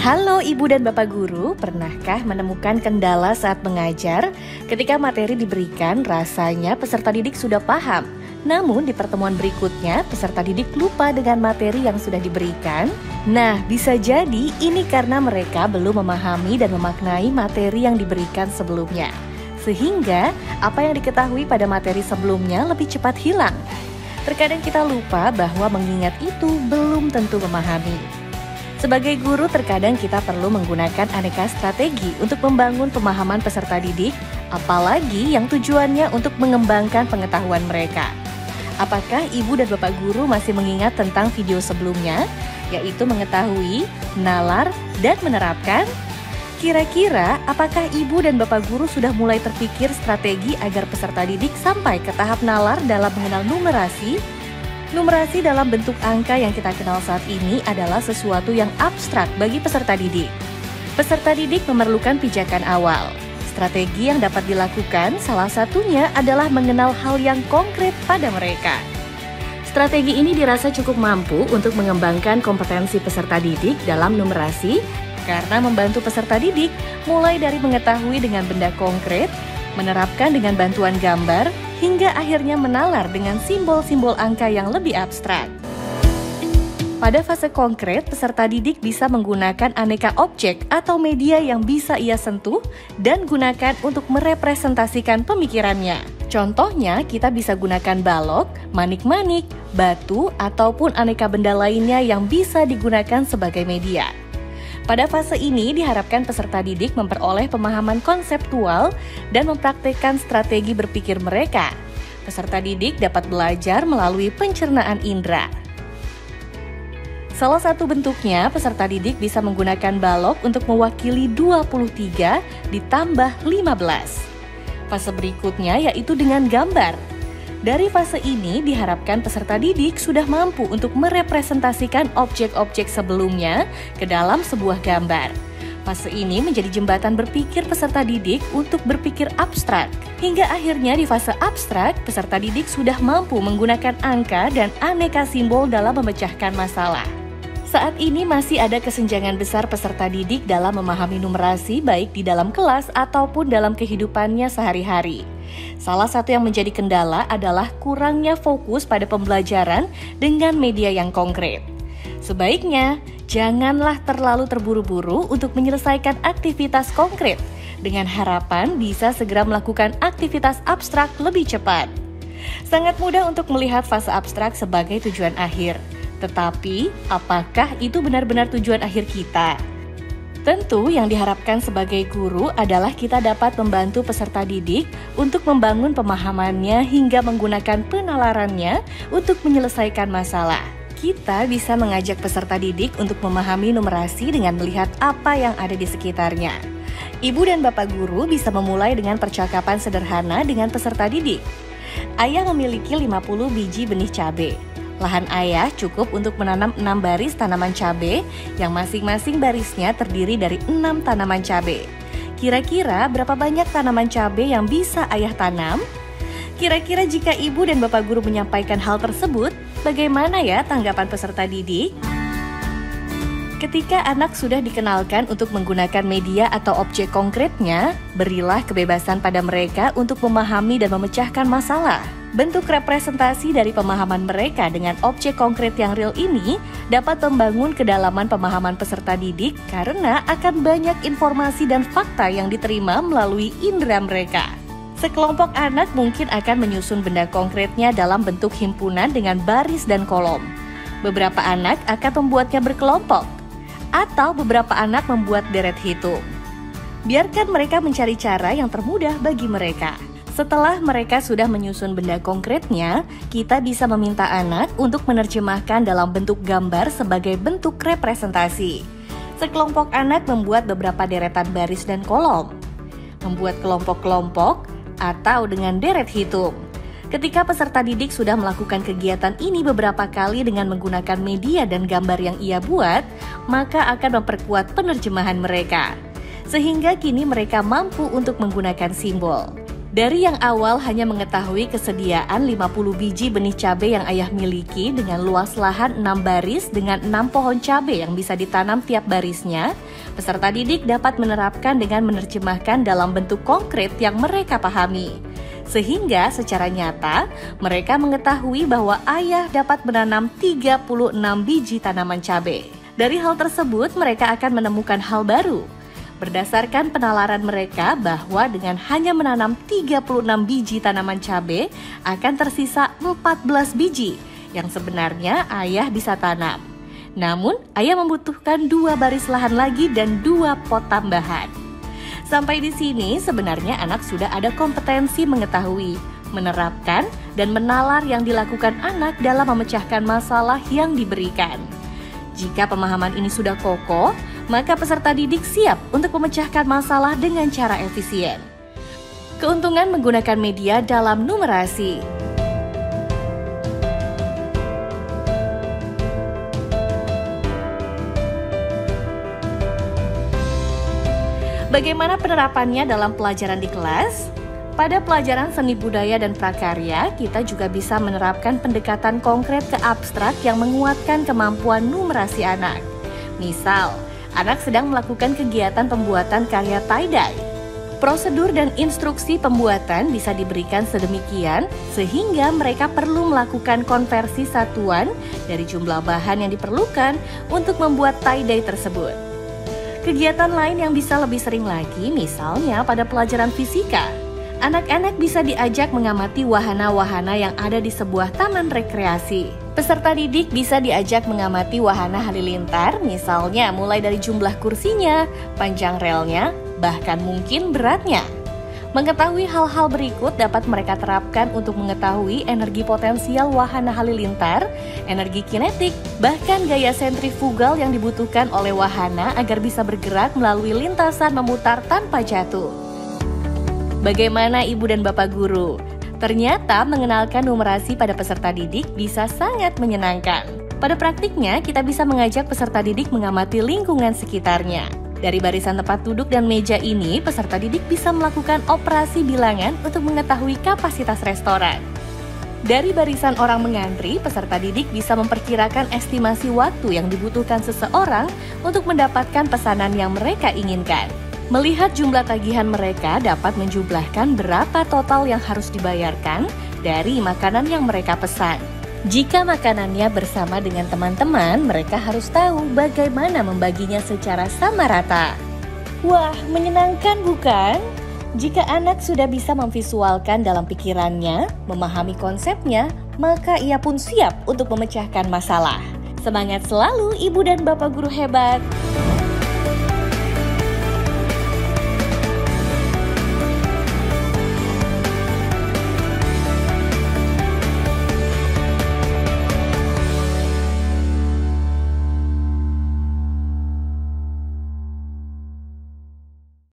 Halo Ibu dan Bapak Guru, pernahkah menemukan kendala saat mengajar? Ketika materi diberikan, rasanya peserta didik sudah paham. Namun di pertemuan berikutnya, peserta didik lupa dengan materi yang sudah diberikan. Nah, bisa jadi ini karena mereka belum memahami dan memaknai materi yang diberikan sebelumnya. Sehingga, apa yang diketahui pada materi sebelumnya lebih cepat hilang. Terkadang kita lupa bahwa mengingat itu belum tentu memahami. Sebagai guru, terkadang kita perlu menggunakan aneka strategi untuk membangun pemahaman peserta didik, apalagi yang tujuannya untuk mengembangkan pengetahuan mereka. Apakah Ibu dan Bapak Guru masih mengingat tentang video sebelumnya, yaitu mengetahui, nalar, dan menerapkan? Kira-kira, apakah Ibu dan Bapak Guru sudah mulai terpikir strategi agar peserta didik sampai ke tahap nalar dalam mengenal numerasi? Numerasi dalam bentuk angka yang kita kenal saat ini adalah sesuatu yang abstrak bagi peserta didik. Peserta didik memerlukan pijakan awal. Strategi yang dapat dilakukan salah satunya adalah mengenal hal yang konkret pada mereka. Strategi ini dirasa cukup mampu untuk mengembangkan kompetensi peserta didik dalam numerasi karena membantu peserta didik mulai dari mengetahui dengan benda konkret, menerapkan dengan bantuan gambar, hingga akhirnya menalar dengan simbol-simbol angka yang lebih abstrak. Pada fase konkret, peserta didik bisa menggunakan aneka objek atau media yang bisa ia sentuh dan gunakan untuk merepresentasikan pemikirannya. Contohnya, kita bisa gunakan balok, manik-manik, batu, ataupun aneka benda lainnya yang bisa digunakan sebagai media. Pada fase ini diharapkan peserta didik memperoleh pemahaman konseptual dan mempraktikkan strategi berpikir mereka. Peserta didik dapat belajar melalui pencernaan indera. Salah satu bentuknya, peserta didik bisa menggunakan balok untuk mewakili 23 ditambah 15. Fase berikutnya yaitu dengan gambar. Dari fase ini diharapkan peserta didik sudah mampu untuk merepresentasikan objek-objek sebelumnya ke dalam sebuah gambar. Fase ini menjadi jembatan berpikir peserta didik untuk berpikir abstrak. Hingga akhirnya di fase abstrak, peserta didik sudah mampu menggunakan angka dan aneka simbol dalam memecahkan masalah. Saat ini masih ada kesenjangan besar peserta didik dalam memahami numerasi baik di dalam kelas ataupun dalam kehidupannya sehari-hari. Salah satu yang menjadi kendala adalah kurangnya fokus pada pembelajaran dengan media yang konkret. Sebaiknya, janganlah terlalu terburu-buru untuk menyelesaikan aktivitas konkret, dengan harapan bisa segera melakukan aktivitas abstrak lebih cepat. Sangat mudah untuk melihat fase abstrak sebagai tujuan akhir. Tetapi, apakah itu benar-benar tujuan akhir kita? Tentu yang diharapkan sebagai guru adalah kita dapat membantu peserta didik untuk membangun pemahamannya hingga menggunakan penalarannya untuk menyelesaikan masalah. Kita bisa mengajak peserta didik untuk memahami numerasi dengan melihat apa yang ada di sekitarnya. Ibu dan Bapak Guru bisa memulai dengan percakapan sederhana dengan peserta didik. Ayah memiliki 50 biji benih cabai. Lahan ayah cukup untuk menanam 6 baris tanaman cabai yang masing-masing barisnya terdiri dari 6 tanaman cabai. Kira-kira berapa banyak tanaman cabai yang bisa ayah tanam? Kira-kira jika ibu dan bapak guru menyampaikan hal tersebut, bagaimana ya tanggapan peserta didik? Ketika anak sudah dikenalkan untuk menggunakan media atau objek konkretnya, berilah kebebasan pada mereka untuk memahami dan memecahkan masalah. Bentuk representasi dari pemahaman mereka dengan objek konkret yang real ini dapat membangun kedalaman pemahaman peserta didik karena akan banyak informasi dan fakta yang diterima melalui indera mereka. Sekelompok anak mungkin akan menyusun benda konkretnya dalam bentuk himpunan dengan baris dan kolom. Beberapa anak akan membuatnya berkelompok, atau beberapa anak membuat deret hitung. Biarkan mereka mencari cara yang termudah bagi mereka. Setelah mereka sudah menyusun benda konkretnya, kita bisa meminta anak untuk menerjemahkan dalam bentuk gambar sebagai bentuk representasi. Sekelompok anak membuat beberapa deretan baris dan kolom, membuat kelompok-kelompok, atau dengan deret hitung. Ketika peserta didik sudah melakukan kegiatan ini beberapa kali dengan menggunakan media dan gambar yang ia buat, maka akan memperkuat penerjemahan mereka. Sehingga kini mereka mampu untuk menggunakan simbol. Dari yang awal hanya mengetahui kesediaan 50 biji benih cabai yang ayah miliki dengan luas lahan 6 baris dengan 6 pohon cabai yang bisa ditanam tiap barisnya, Peserta didik dapat menerapkan dengan menerjemahkan dalam bentuk konkret yang mereka pahami. Sehingga secara nyata, mereka mengetahui bahwa ayah dapat menanam 36 biji tanaman cabai. Dari hal tersebut, mereka akan menemukan hal baru. Berdasarkan penalaran mereka bahwa dengan hanya menanam 36 biji tanaman cabai, akan tersisa 14 biji yang sebenarnya ayah bisa tanam. Namun, ayah membutuhkan 2 baris lahan lagi dan 2 pot tambahan. Sampai di sini sebenarnya anak sudah ada kompetensi mengetahui, menerapkan, dan menalar yang dilakukan anak dalam memecahkan masalah yang diberikan. Jika pemahaman ini sudah kokoh, maka peserta didik siap untuk memecahkan masalah dengan cara efisien. Keuntungan menggunakan media dalam numerasi. Bagaimana penerapannya dalam pelajaran di kelas? Pada pelajaran seni budaya dan prakarya, kita juga bisa menerapkan pendekatan konkret ke abstrak yang menguatkan kemampuan numerasi anak. Misal, anak sedang melakukan kegiatan pembuatan karya tie-dye. Prosedur dan instruksi pembuatan bisa diberikan sedemikian sehingga mereka perlu melakukan konversi satuan dari jumlah bahan yang diperlukan untuk membuat tie-dye tersebut. Kegiatan lain yang bisa lebih sering lagi, misalnya pada pelajaran fisika. Anak-anak bisa diajak mengamati wahana-wahana yang ada di sebuah taman rekreasi. Peserta didik bisa diajak mengamati wahana halilintar, misalnya mulai dari jumlah kursinya, panjang relnya, bahkan mungkin beratnya. Mengetahui hal-hal berikut dapat mereka terapkan untuk mengetahui energi potensial wahana halilintar, energi kinetik, bahkan gaya sentrifugal yang dibutuhkan oleh wahana agar bisa bergerak melalui lintasan memutar tanpa jatuh. Bagaimana Ibu dan Bapak Guru? Ternyata mengenalkan numerasi pada peserta didik bisa sangat menyenangkan. Pada praktiknya, kita bisa mengajak peserta didik mengamati lingkungan sekitarnya. Dari barisan tempat duduk dan meja ini, peserta didik bisa melakukan operasi bilangan untuk mengetahui kapasitas restoran. Dari barisan orang mengantri, peserta didik bisa memperkirakan estimasi waktu yang dibutuhkan seseorang untuk mendapatkan pesanan yang mereka inginkan. Melihat jumlah tagihan mereka dapat menjumlahkan berapa total yang harus dibayarkan dari makanan yang mereka pesan. Jika makanannya bersama dengan teman-teman, mereka harus tahu bagaimana membaginya secara sama rata. Wah, menyenangkan bukan? Jika anak sudah bisa memvisualkan dalam pikirannya, memahami konsepnya, maka ia pun siap untuk memecahkan masalah. Semangat selalu Ibu dan Bapak Guru hebat!